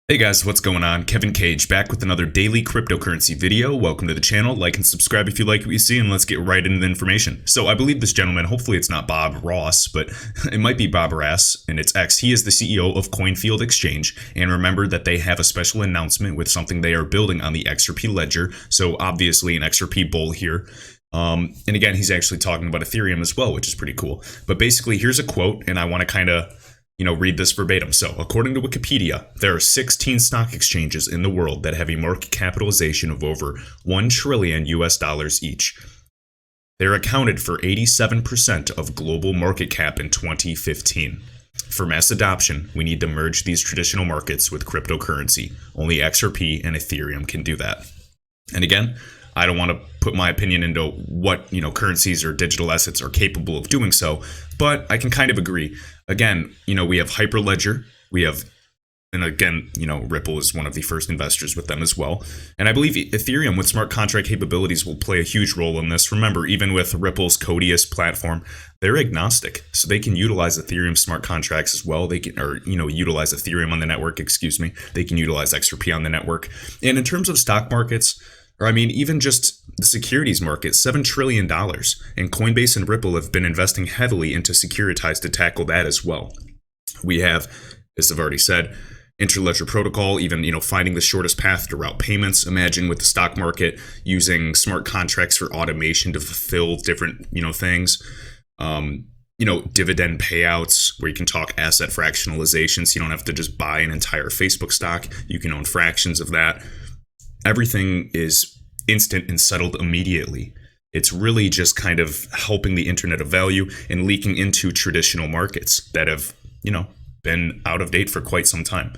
Hey guys, what's going on? Kevin Cage back with another daily cryptocurrency video. Welcome to the channel. Like and subscribe if you like what you see, and let's get right into the information. So I believe this gentleman, hopefully it's not Bob Ross, but it might be Bob Rass, and it's X. He is the CEO of Coinfield Exchange, and remember that they have a special announcement with something they are building on the XRP ledger. So obviously an XRP bull here. And again, he's actually talking about Ethereum as well, which is pretty cool. But basically, here's a quote, and I want to kind of read this verbatim. So, according to Wikipedia, there are 16 stock exchanges in the world that have a market capitalization of over $1 trillion each. They're accounted for 87% of global market cap in 2015. For mass adoption, we need to merge these traditional markets with cryptocurrency. Only XRP and Ethereum can do that. And again, I don't want to put my opinion into what, currencies or digital assets are capable of doing so, but I can kind of agree. Again, we have Hyperledger, Ripple is one of the first investors with them as well. And I believe Ethereum with smart contract capabilities will play a huge role in this. Remember, even with Ripple's Codius platform, they're agnostic, so they can utilize Ethereum smart contracts as well. They can, utilize Ethereum on the network, They can utilize XRP on the network. And in terms of stock markets, even just the securities market, $7 trillion. And Coinbase and Ripple have been investing heavily into Securitize to tackle that as well. We have, as I've already said, interledger protocol, even, finding the shortest path to route payments. Imagine with the stock market using smart contracts for automation to fulfill different, things. Dividend payouts where you can talk asset fractionalization, so you don't have to just buy an entire Facebook stock. You can own fractions of that. Everything is instant and settled immediately. It's really just kind of helping the internet of value and leaking into traditional markets that have, been out of date for quite some time.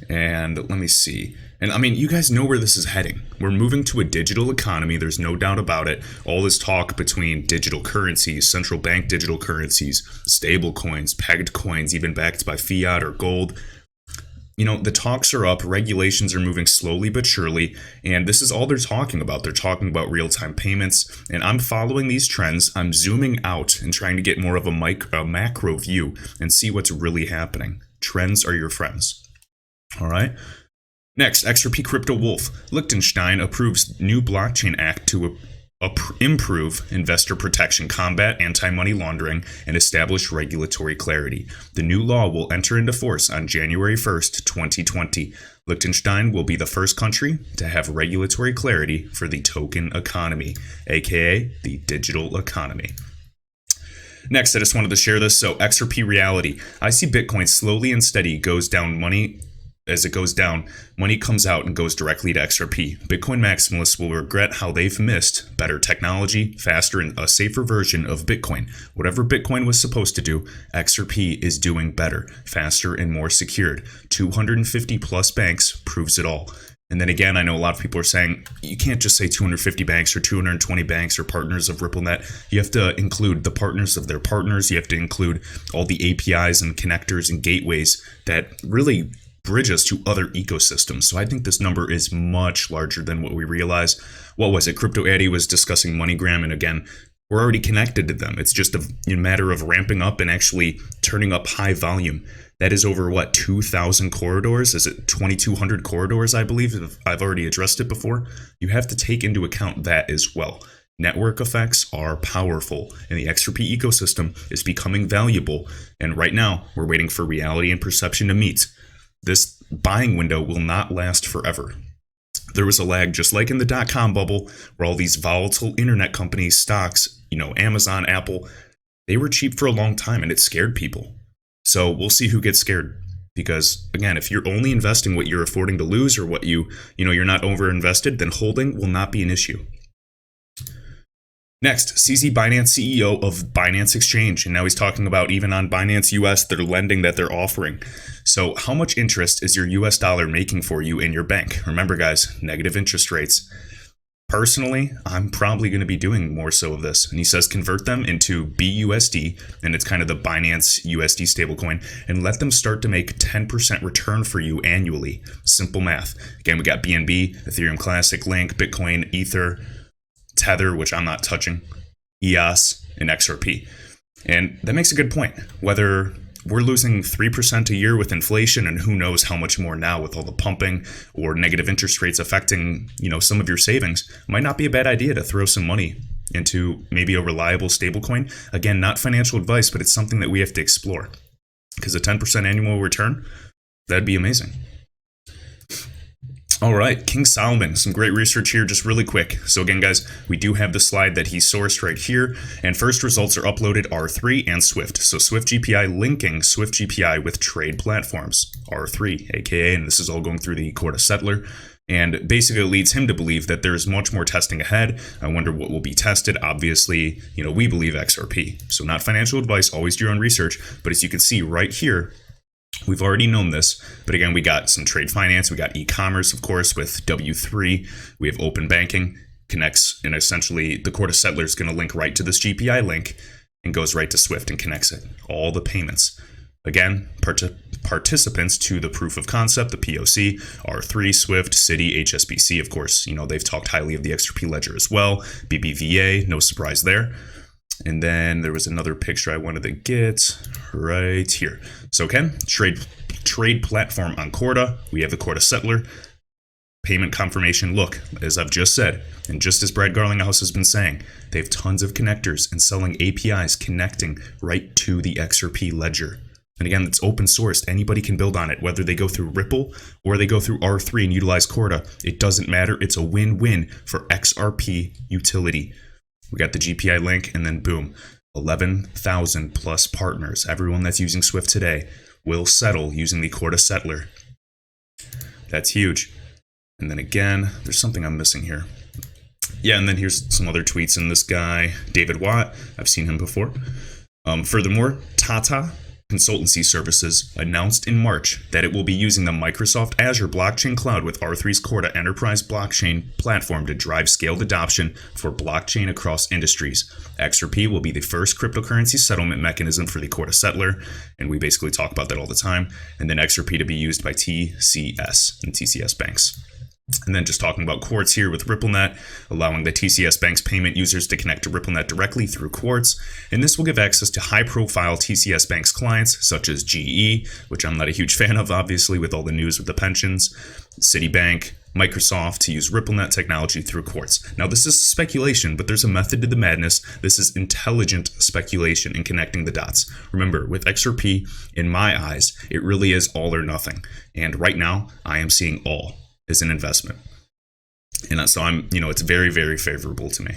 And let me see. And you guys know where this is heading. We're moving to a digital economy. There's no doubt about it. All this talk between digital currencies, central bank digital currencies, stable coins, pegged coins, even backed by fiat or gold. The talks are up, regulations are moving slowly but surely, and this is all they're talking about. They're talking about real-time payments, and I'm following these trends. I'm zooming out and trying to get more of a macro view and see what's really happening. Trends are your friends. All right? Next, XRP Crypto Wolf. Liechtenstein approves new blockchain act to improve investor protection, combat anti-money laundering, and establish regulatory clarity. The new law will enter into force on January 1st, 2020. Liechtenstein will be the first country to have regulatory clarity for the token economy, aka the digital economy. Next, I just wanted to share this. So XRP reality. I see Bitcoin slowly and steady goes down As it goes down, money comes out and goes directly to XRP. Bitcoin maximalists will regret how they've missed better technology, faster and a safer version of Bitcoin. Whatever Bitcoin was supposed to do, XRP is doing better, faster and more secured. 250 plus banks proves it all. And then again, I know a lot of people are saying, you can't just say 250 banks or 220 banks or partners of RippleNet. You have to include the partners of their partners. You have to include all the APIs and connectors and gateways that really bridge us to other ecosystems. So I think this number is much larger than what we realize. What was it? Crypto Addy was discussing MoneyGram, and again, we're already connected to them. It's just a matter of ramping up and actually turning up high volume. That is over 2,000 corridors? Is it 2,200 corridors, I believe? I've already addressed it before. You have to take into account that as well. Network effects are powerful, and the XRP ecosystem is becoming valuable. And right now, we're waiting for reality and perception to meet. This buying window will not last forever. There was a lag, just like in the dot-com bubble, where all these volatile internet companies, stocks, Amazon, Apple, they were cheap for a long time, and it scared people. So we'll see who gets scared. Because, again, if you're only investing what you're affording to lose, or what you're not over-invested, then holding will not be an issue. Next, CZ Binance CEO of Binance Exchange, and now he's talking about even on Binance US, their lending that they're offering. So how much interest is your US dollar making for you in your bank? Remember, guys, negative interest rates. Personally, I'm probably going to be doing more so of this. And he says convert them into BUSD, and it's kind of the Binance USD stablecoin, and let them start to make 10% return for you annually. Simple math. Again, we got BNB, Ethereum Classic, Link, Bitcoin, Ether, Tether, which I'm not touching, EOS, and XRP. And that makes a good point. Whether we're losing 3% a year with inflation, and who knows how much more now with all the pumping or negative interest rates affecting, some of your savings. Might not be a bad idea to throw some money into maybe a reliable stablecoin. Again, not financial advice, but it's something that we have to explore, because a 10% annual return, that'd be amazing. All right, King Solomon, some great research here, just really quick. So again, guys, we do have the slide that he sourced right here, and first results are uploaded R3 and Swift. So Swift GPI linking Swift GPI with trade platforms, R3, aka, and this is all going through the Corda settler. And basically it leads him to believe that there's much more testing ahead. I wonder what will be tested. Obviously, we believe XRP. So not financial advice, always do your own research. But as you can see right here, we've already known this, but again, we got some trade finance, we got e-commerce, of course, with W3, we have open banking, connects, and essentially the Corda settler is going to link right to this GPI link and goes right to Swift and connects it. All the payments. Again, participants to the proof of concept, the POC, R3, Swift, Citi, HSBC, of course, they've talked highly of the XRP ledger as well, BBVA, no surprise there. And then there was another picture I wanted to get right here. So again, trade platform on Corda. We have the Corda settler. Payment confirmation. Look, as I've just said, and just as Brad Garlinghouse has been saying, they have tons of connectors and selling APIs connecting right to the XRP ledger. And again, it's open sourced. Anybody can build on it, whether they go through Ripple or they go through R3 and utilize Corda. It doesn't matter. It's a win-win for XRP utility. We got the GPI link, and then boom, 11,000 plus partners. Everyone that's using Swift today will settle using the Corda settler. That's huge. And then again, there's something I'm missing here. Yeah, and then here's some other tweets. And this guy, David Watt, I've seen him before. Furthermore, Tata Consultancy Services announced in March that it will be using the Microsoft Azure blockchain cloud with R3's Corda enterprise blockchain platform to drive scaled adoption for blockchain across industries. XRP will be the first cryptocurrency settlement mechanism for the Corda settler, and we basically talk about that all the time, and then XRP to be used by TCS and TCS banks. And then just talking about Quartz here with RippleNet, allowing the TCS Bank's payment users to connect to RippleNet directly through Quartz. And this will give access to high-profile TCS Bank's clients, such as GE, which I'm not a huge fan of, obviously, with all the news with the pensions, Citibank, Microsoft, to use RippleNet technology through Quartz. Now, this is speculation, but there's a method to the madness. This is intelligent speculation in connecting the dots. Remember, with XRP, in my eyes, it really is all or nothing. And right now, I am seeing all as an investment. And so it's very, very favorable to me.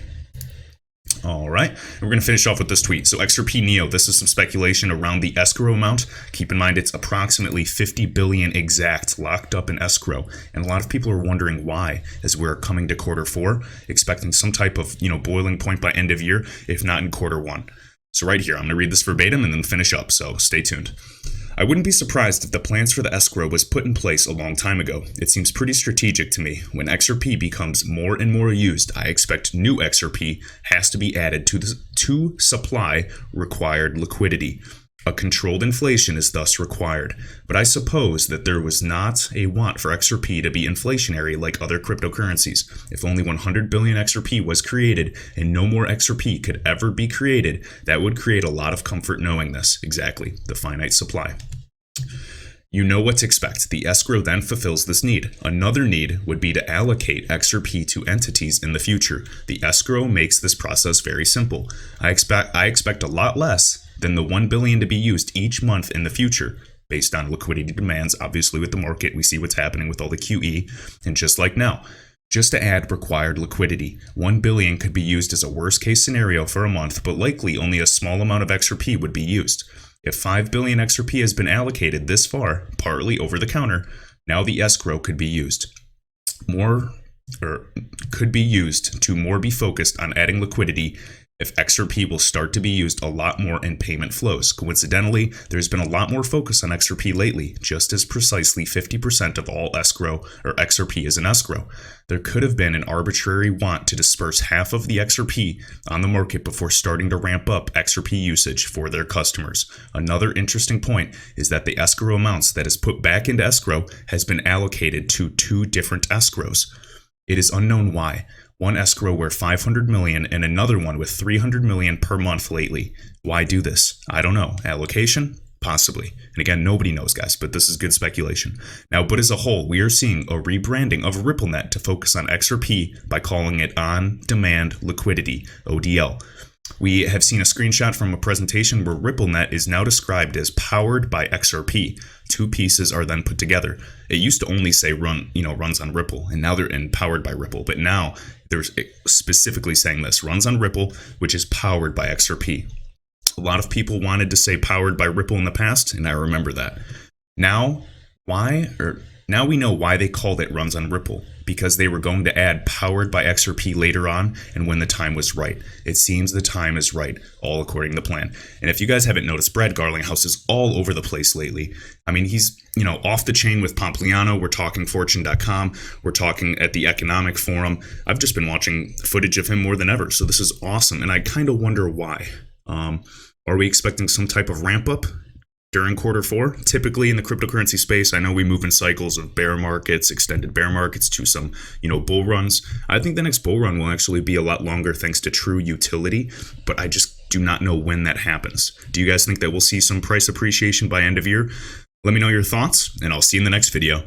All right, and we're going to finish off with this tweet. So XRP Neo, this is some speculation around the escrow amount. Keep in mind, it's approximately 50 billion exact locked up in escrow. And a lot of people are wondering why, as we're coming to Q4, expecting some type of, boiling point by end of year, if not in Q1. So right here, I'm going to read this verbatim and then finish up. So stay tuned. I wouldn't be surprised if the plans for the escrow was put in place a long time ago. It seems pretty strategic to me. When XRP becomes more and more used, I expect new XRP has to be added to supply required liquidity. A controlled inflation is thus required, but I suppose that there was not a want for XRP to be inflationary like other cryptocurrencies. If only 100 billion XRP was created and no more XRP could ever be created, that would create a lot of comfort knowing this. Exactly, the finite supply. You know what to expect. The escrow then fulfills this need. Another need would be to allocate XRP to entities in the future. The escrow makes this process very simple. I expect a lot less than the 1 billion to be used each month in the future, based on liquidity demands. Obviously, with the market, we see what's happening with all the QE, and just like now, just to add required liquidity. 1 billion could be used as a worst case scenario for a month, but likely only a small amount of XRP would be used. If 5 billion XRP has been allocated this far, partly over the counter, now the escrow could be used to more be focused on adding liquidity if XRP will start to be used a lot more in payment flows. Coincidentally, there's been a lot more focus on XRP lately, just as precisely 50% of all escrow or XRP is an escrow. There could have been an arbitrary want to disperse half of the XRP on the market before starting to ramp up XRP usage for their customers. Another interesting point is that the escrow amounts that is put back into escrow has been allocated to 2 different escrows. It is unknown why. One escrow where 500 million and another one with 300 million per month lately. Why do this? I don't know. Allocation? Possibly. And again, nobody knows, guys, but this is good speculation. Now, but as a whole, we are seeing a rebranding of RippleNet to focus on XRP by calling it On-Demand Liquidity, ODL. We have seen a screenshot from a presentation where RippleNet is now described as powered by XRP. Two pieces are then put together. It used to only say runs on Ripple, and now they're powered by Ripple. But now they're specifically saying this, runs on Ripple, which is powered by XRP. A lot of people wanted to say powered by Ripple in the past, and I remember that. Now we know why they called it runs on Ripple, because they were going to add powered by XRP later on, and when the time was right. It seems the time is right, all according to plan. And if you guys haven't noticed, Brad Garlinghouse is all over the place lately. I mean, he's, off the chain with Pompliano. We're talking Fortune.com. We're talking at the Economic Forum. I've just been watching footage of him more than ever, so this is awesome, and I kind of wonder why. Are we expecting some type of ramp up during Q4? Typically in the cryptocurrency space, I know we move in cycles of bear markets, extended bear markets to some, bull runs. I think the next bull run will actually be a lot longer thanks to true utility, but I just do not know when that happens. Do you guys think that we'll see some price appreciation by end of year? Let me know your thoughts, and I'll see you in the next video.